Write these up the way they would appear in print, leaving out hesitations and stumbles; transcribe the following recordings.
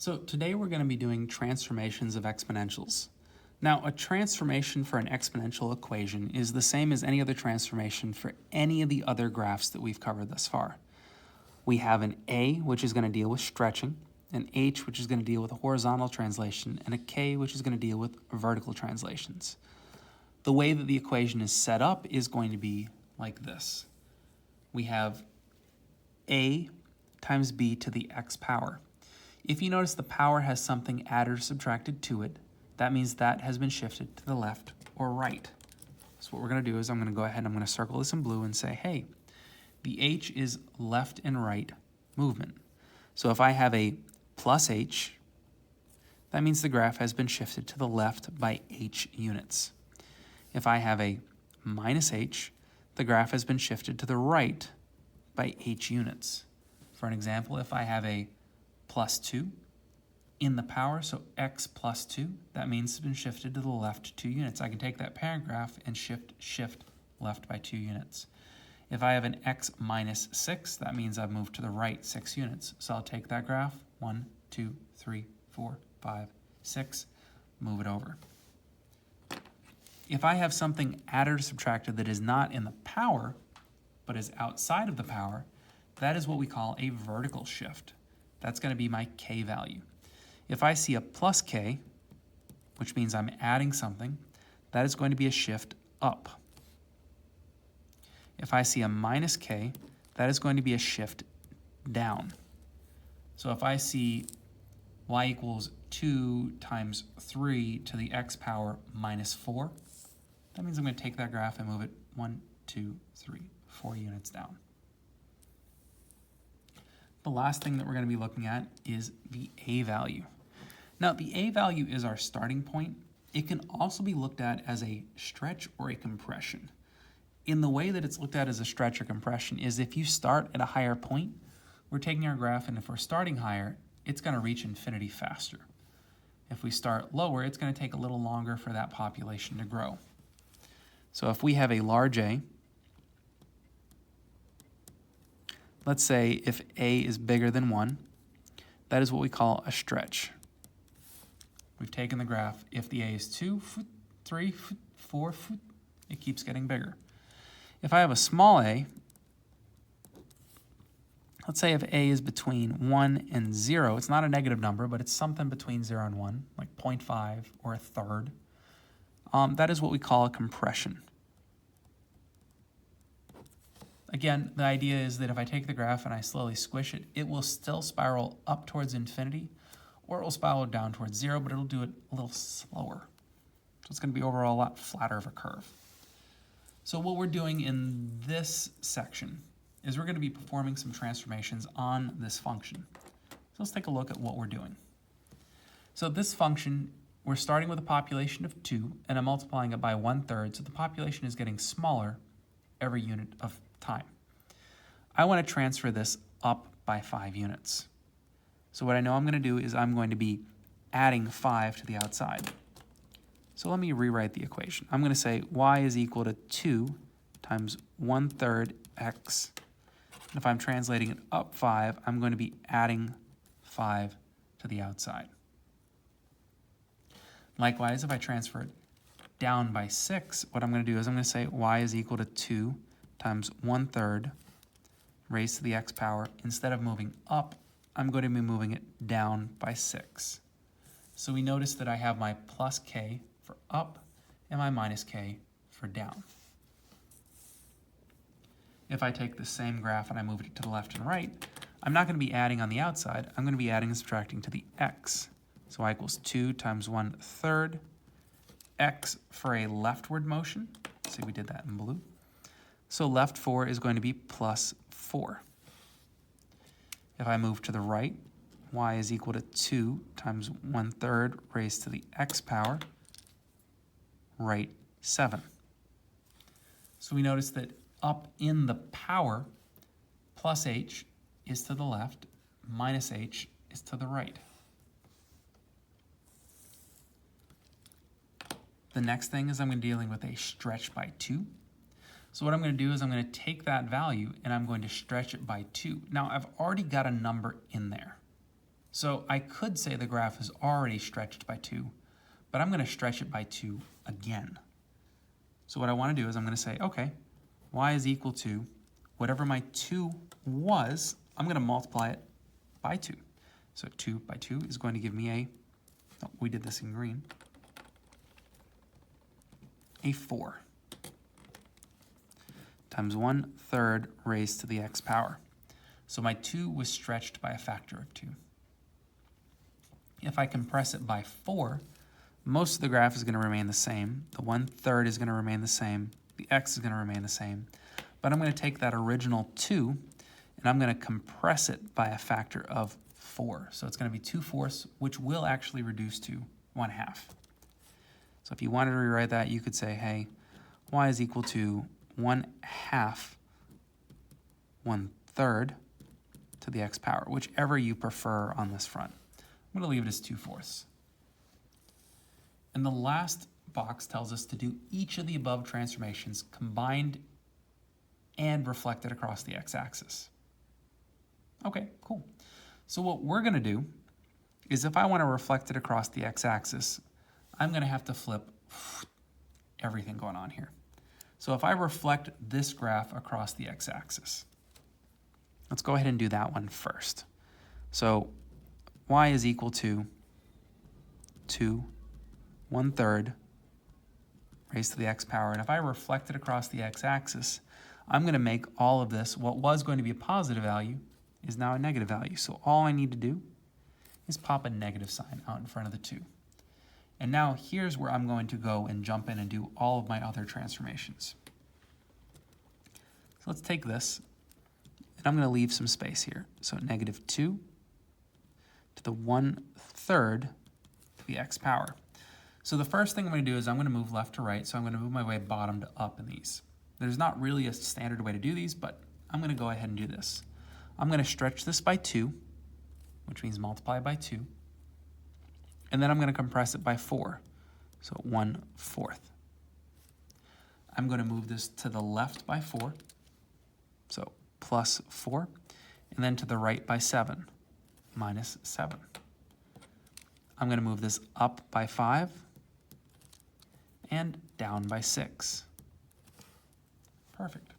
So today we're going to be doing transformations of exponentials. Now, a transformation for an exponential equation is the same as any other transformation for any of the other graphs that we've covered thus far. We have an A, which is going to deal with stretching, an H, which is going to deal with horizontal translation, and a K, which is going to deal with vertical translations. The way that the equation is set up is going to be like this. We have A times B to the x power. If you notice the power has something added or subtracted to it, that means that has been shifted to the left or right. So what we're going to do is I'm going to go ahead and I'm going to circle this in blue and say, hey, the H is left and right movement. So if I have a plus H, that means the graph has been shifted to the left by H units. If I have a minus H, the graph has been shifted to the right by H units. For an example, if I have a plus 2 in the power, so x plus 2, that means it's been shifted to the left 2 units. I can take that parent graph and shift left by 2 units. If I have an x minus 6, that means I've moved to the right 6 units. So I'll take that graph, 1, 2, 3, 4, 5, 6, move it over. If I have something added or subtracted that is not in the power, but is outside of the power, that is what we call a vertical shift. That's going to be my k value. If I see a plus k, which means I'm adding something, that is going to be a shift up. If I see a minus k, that is going to be a shift down. So if I see y equals 2 times 3 to the x power minus 4, that means I'm going to take that graph and move it 1, 2, 3, 4 units down. The last thing that we're going to be looking at is the A value. Now, the A value is our starting point. It can also be looked at as a stretch or a compression. In the way that it's looked at as a stretch or compression is if you start at a higher point, we're taking our graph, and if we're starting higher, it's going to reach infinity faster. If we start lower, it's going to take a little longer for that population to grow. So if we have a large A, let's say if A is bigger than 1, that is what we call a stretch. We've taken the graph. If the A is 2, 3, 4, it keeps getting bigger. If I have a small a, let's say if A is between 1 and 0, it's not a negative number, but it's something between 0 and 1, like 0.5 or a third, that is what we call a compression. Again, the idea is that if I take the graph and I slowly squish it, it will still spiral up towards infinity, or it will spiral down towards 0, but it'll do it a little slower. So it's going to be overall a lot flatter of a curve. So what we're doing in this section is we're going to be performing some transformations on this function. So let's take a look at what we're doing. So this function, we're starting with a population of 2, and I'm multiplying it by 1/3, so the population is getting smaller every unit of time. I want to transfer this up by 5 units. So what I know I'm going to do is I'm going to be adding 5 to the outside. So let me rewrite the equation. I'm going to say y is equal to 2 times 1/3 x. And if I'm translating it up 5, I'm going to be adding 5 to the outside. Likewise, if I transfer it down by 6, what I'm going to do is I'm going to say y is equal to 2 times 1/3 raised to the x power. Instead of moving up, I'm going to be moving it down by 6. So we notice that I have my plus k for up and my minus k for down. If I take the same graph and I move it to the left and right, I'm not going to be adding on the outside. I'm going to be adding and subtracting to the x. So y equals 2 times 1/3 x for a leftward motion. See, we did that in blue. So left 4 is going to be plus 4. If I move to the right, y is equal to 2 times 1/3 raised to the x power, right 7. So we notice that up in the power, plus h is to the left, minus h is to the right. The next thing is I'm dealing with a stretch by 2. So what I'm going to do is I'm going to take that value and I'm going to stretch it by 2. Now I've already got a number in there. So I could say the graph is already stretched by 2, but I'm going to stretch it by 2 again. So what I want to do is I'm going to say, okay, y is equal to whatever my 2 was, I'm going to multiply it by 2. So 2 by 2 is going to give me we did this in green, a 4 times 1/3 raised to the x power. So my 2 was stretched by a factor of 2. If I compress it by 4, most of the graph is going to remain the same. The 1/3 is going to remain the same. The x is going to remain the same. But I'm going to take that original 2 and I'm going to compress it by a factor of 4. So it's going to be 2/4, which will actually reduce to 1/2. So if you wanted to rewrite that, you could say, hey, y is equal to 1/2 1/3 to the x power, whichever you prefer on this front. I'm going to leave it as 2/4. And the last box tells us to do each of the above transformations combined and reflected across the x-axis. Okay, cool. So what we're going to do is if I want to reflect it across the x-axis, I'm going to have to flip everything going on here. So if I reflect this graph across the x-axis, let's go ahead and do that one first. So y is equal to 2 1/3 raised to the x power. And if I reflect it across the x-axis, I'm going to make all of this, what was going to be a positive value, is now a negative value. So all I need to do is pop a negative sign out in front of the 2. And now here's where I'm going to go and jump in and do all of my other transformations. So let's take this, and I'm going to leave some space here. So -2 to the 1/3 to the x power. So the first thing I'm going to do is I'm going to move left to right, so I'm going to move my way bottom to up in these. There's not really a standard way to do these, but I'm going to go ahead and do this. I'm going to stretch this by 2, which means multiply by 2. And then I'm going to compress it by 4, so 1/4. I'm going to move this to the left by 4, so plus 4, and then to the right by 7, minus 7. I'm going to move this up by 5 and down by 6. Perfect.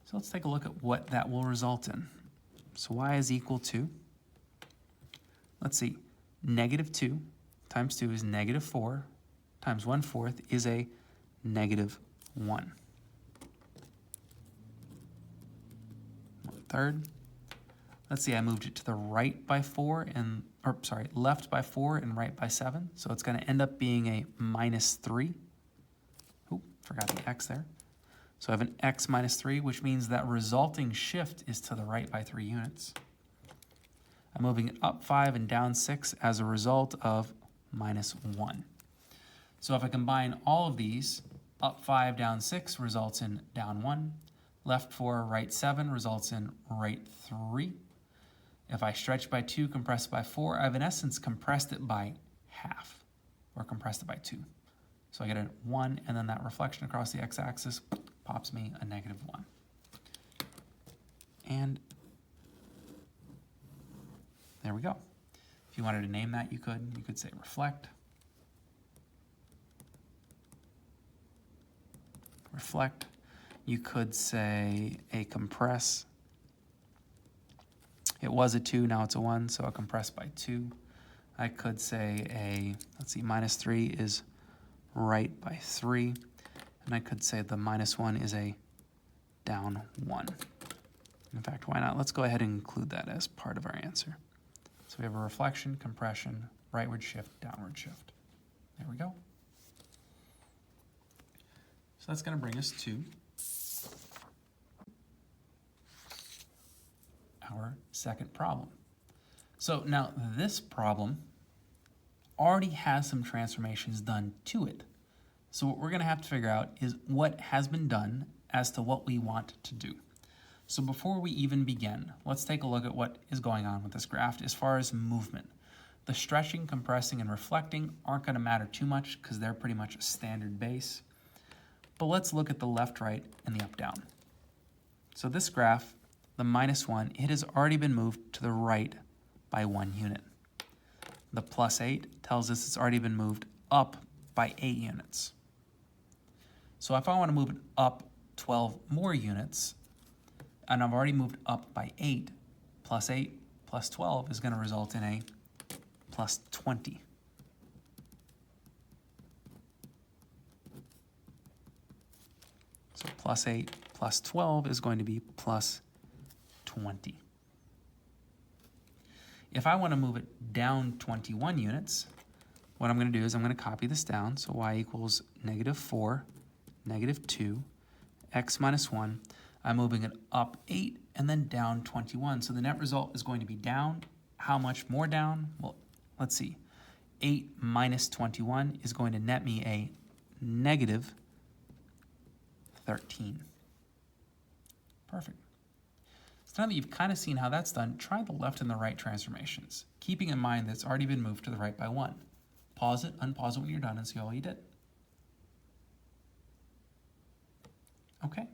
So let's take a look at what that will result in. So y is equal to, let's see, -2 times 2 is -4 times 1/4 is a -1. 1/3. Let's see, I moved it to the right by 4 and, left by 4 and right by 7. So it's going to end up being a -3. Oop, forgot the x there. So I have an x minus 3, which means that resulting shift is to the right by 3 units. I'm moving it up 5 and down 6 as a result of -1. So if I combine all of these, up 5, down 6 results in down 1. Left 4, right 7 results in right 3. If I stretch by 2, compress by 4, I've in essence compressed it by half, or compressed it by 2. So I get a 1, and then that reflection across the x-axis pops me a -1. And there we go. If you wanted to name that, you could say reflect. Reflect. You could say a compress. It was a 2, now it's a 1, so a compress by 2. I could say a, let's see, -3 is right by 3. And I could say the -1 is a down 1. In fact, why not? Let's go ahead and include that as part of our answer. So we have a reflection, compression, rightward shift, downward shift. There we go. So that's going to bring us to our second problem. So now this problem already has some transformations done to it. So what we're going to have to figure out is what has been done as to what we want to do. So before we even begin, let's take a look at what is going on with this graph as far as movement. The stretching, compressing, and reflecting aren't going to matter too much because they're pretty much a standard base. But let's look at the left, right, and the up, down. So this graph the minus 1, it has already been moved to the right by 1 unit. The plus 8 tells us it's already been moved up by 8 units. So if I want to move it up 12 more units, and I've already moved up by 8 plus 12 is going to result in a plus 20. So plus 8 plus 12 is going to be plus 20. If I want to move it down 21 units, what I'm going to do is I'm going to copy this down. So y equals -4, -2, x minus 1. I'm moving it up 8 and then down 21. So the net result is going to be down. How much more down? Well, let's see. 8 minus 21 is going to net me a negative 13. Perfect. So now that you've kind of seen how that's done, try the left and the right transformations, keeping in mind that it's already been moved to the right by 1. Pause it, unpause it when you're done, and see all you did. Okay.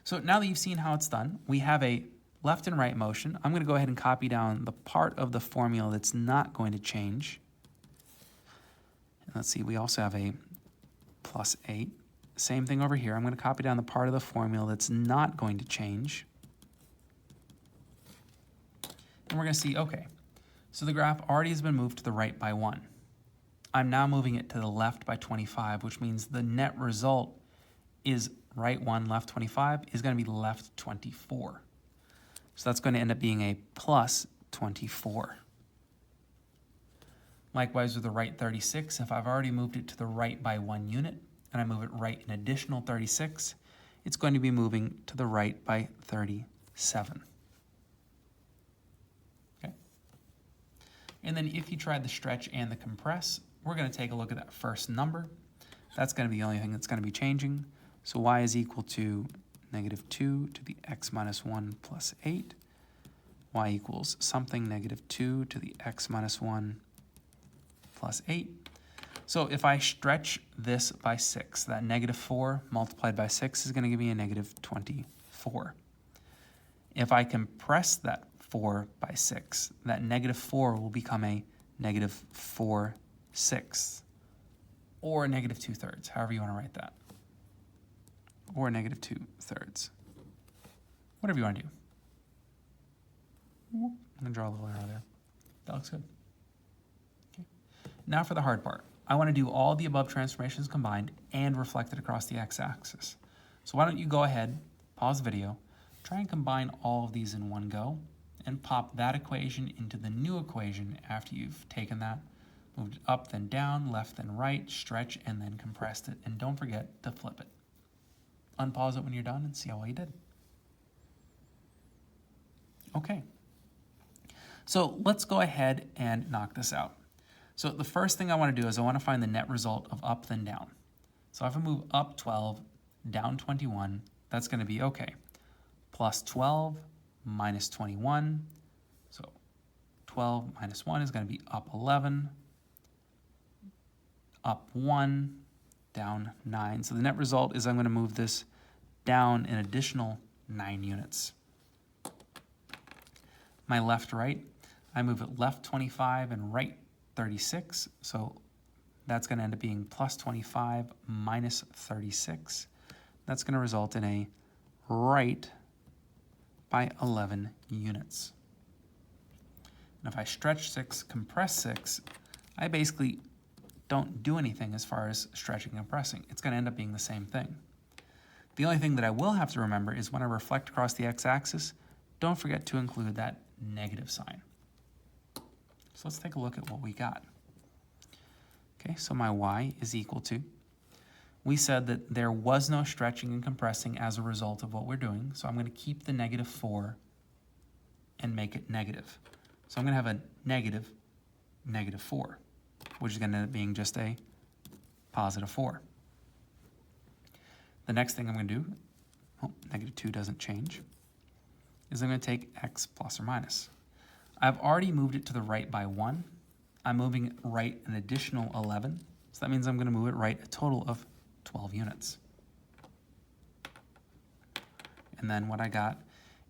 So now that you've seen how it's done, we have a left and right motion. I'm going to go ahead and copy down the part of the formula that's not going to change. And let's see, we also have a plus 8. Same thing over here. I'm going to copy down the part of the formula that's not going to change. And we're going to see, okay, so the graph already has been moved to the right by 1. I'm now moving it to the left by 25, which means the net result is right 1, left 25, is going to be left 24. So that's going to end up being a plus 24. Likewise with the right 36, if I've already moved it to the right by 1 unit, and I move it right an additional 36, it's going to be moving to the right by 37. Okay. And then if you tried the stretch and the compress, we're going to take a look at that first number. That's going to be the only thing that's going to be changing. So y is equal to -2 to the x minus 1 plus 8. Y equals something -2 to the x minus 1 plus 8. So if I stretch this by 6, that -4 multiplied by 6 is going to give me a -24. If I compress that 4 by 6, that -4 will become a -4/6, or a -2/3, however you want to write that. Or -2/3. Whatever you want to do. I'm going to draw a little arrow there. That looks good. Okay. Now for the hard part. I want to do all the above transformations combined and reflected across the x-axis. So why don't you go ahead, pause the video, try and combine all of these in one go, and pop that equation into the new equation after you've taken that, moved it up, then down, left, then right, stretch, and then compressed it. And don't forget to flip it. Unpause it when you're done and see how well you did. Okay. So let's go ahead and knock this out. So the first thing I want to do is I want to find the net result of up then down. So if I move up 12, down 21, that's going to be okay. Plus 12 minus 21. So 12 minus 1 is going to be up 11, up 1, down 9. So the net result is I'm going to move this down an additional 9 units. My left-right, I move it left 25 and right 36. So that's going to end up being plus 25 minus 36. That's going to result in a right by 11 units. And if I stretch 6, compress 6, I basically don't do anything as far as stretching and compressing. It's going to end up being the same thing. The only thing that I will have to remember is when I reflect across the x-axis, don't forget to include that negative sign. So let's take a look at what we got. Okay, so my y is equal to, we said that there was no stretching and compressing as a result of what we're doing, so I'm going to keep the -4 and make it negative. So I'm going to have a -4, which is going to end up being just a +4. The next thing I'm going to do, -2 doesn't change, is I'm going to take x plus or minus. I've already moved it to the right by 1. I'm moving it right an additional 11, so that means I'm going to move it right a total of 12 units. And then what I got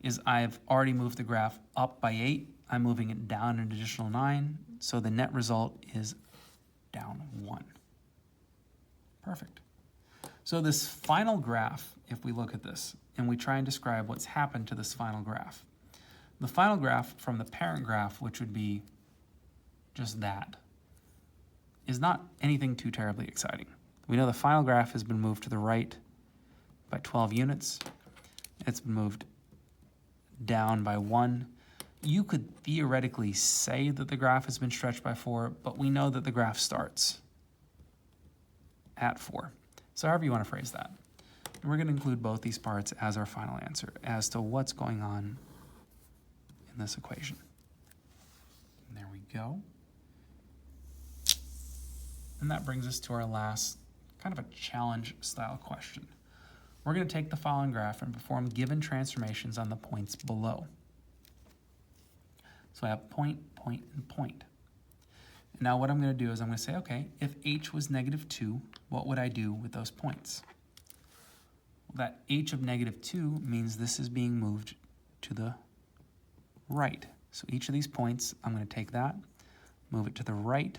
is I've already moved the graph up by 8. I'm moving it down an additional 9. So the net result is down 1. Perfect. So this final graph, if we look at this and we try and describe what's happened to this final graph, the final graph from the parent graph, which would be just that, is not anything too terribly exciting. We know the final graph has been moved to the right by 12 units. It's been moved down by 1. You could theoretically say that the graph has been stretched by 4, but we know that the graph starts at 4. So however you want to phrase that. And we're going to include both these parts as our final answer as to what's going on in this equation. And there we go. And that brings us to our last kind of a challenge style question. We're going to take the following graph and perform given transformations on the points below. So I have point, point, and point. And now what I'm going to do is I'm going to say, okay, if h was -2, what would I do with those points? Well, that h of -2 means this is being moved to the right. So each of these points, I'm going to take that, move it to the right,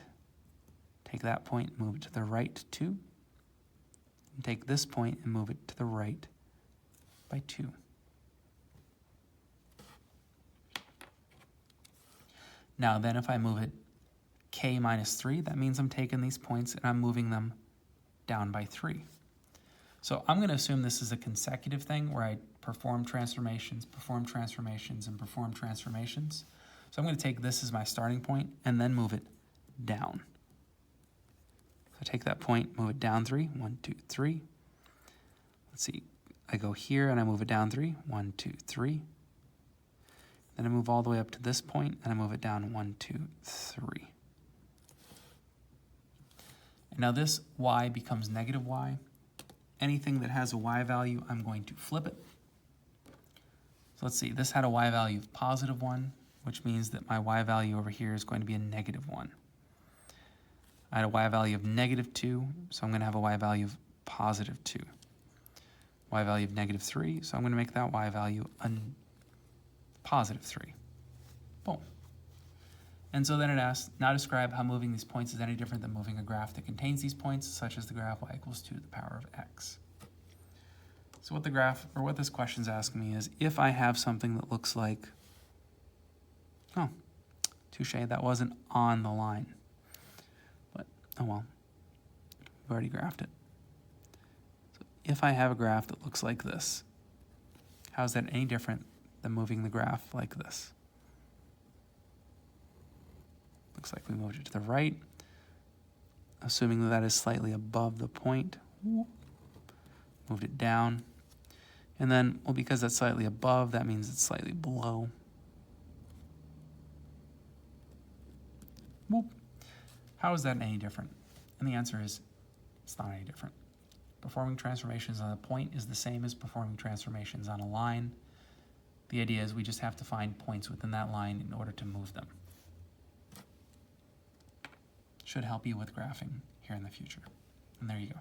take that point, move it to the right 2, and take this point and move it to the right by 2. Now then if I move it k minus 3, that means I'm taking these points and I'm moving them down by 3. So I'm going to assume this is a consecutive thing where I perform transformations, and perform transformations. So I'm going to take this as my starting point and then move it down. So I take that point, move it down 3, 1, 2, 3. Let's see, I go here and I move it down 3, 1, 2, 3. Then I move all the way up to this point and I move it down 1, 2, 3. And now this y becomes -y. Anything that has a y value, I'm going to flip it. So let's see, this had a y value of +1, which means that my y value over here is going to be a -1. I had a y value of -2, so I'm going to have a y value of +2. Y value of -3, so I'm going to make that y value a +3. Boom. And so then it asks, now describe how moving these points is any different than moving a graph that contains these points, such as the graph y equals 2 to the power of x. So what the graph, or what this question's asking me is, if I have something that looks like, oh, touche, that wasn't on the line. But, oh well, we've already graphed it. So if I have a graph that looks like this, how is that any different than moving the graph like this? Looks like we moved it to the right, assuming that that is slightly above the point. Moved it down. And then, well, because that's slightly above, that means it's slightly below. Whoop. How is that any different? And the answer is, it's not any different. Performing transformations on a point is the same as performing transformations on a line. The idea is we just have to find points within that line in order to move them. Should help you with graphing here in the future. And there you go.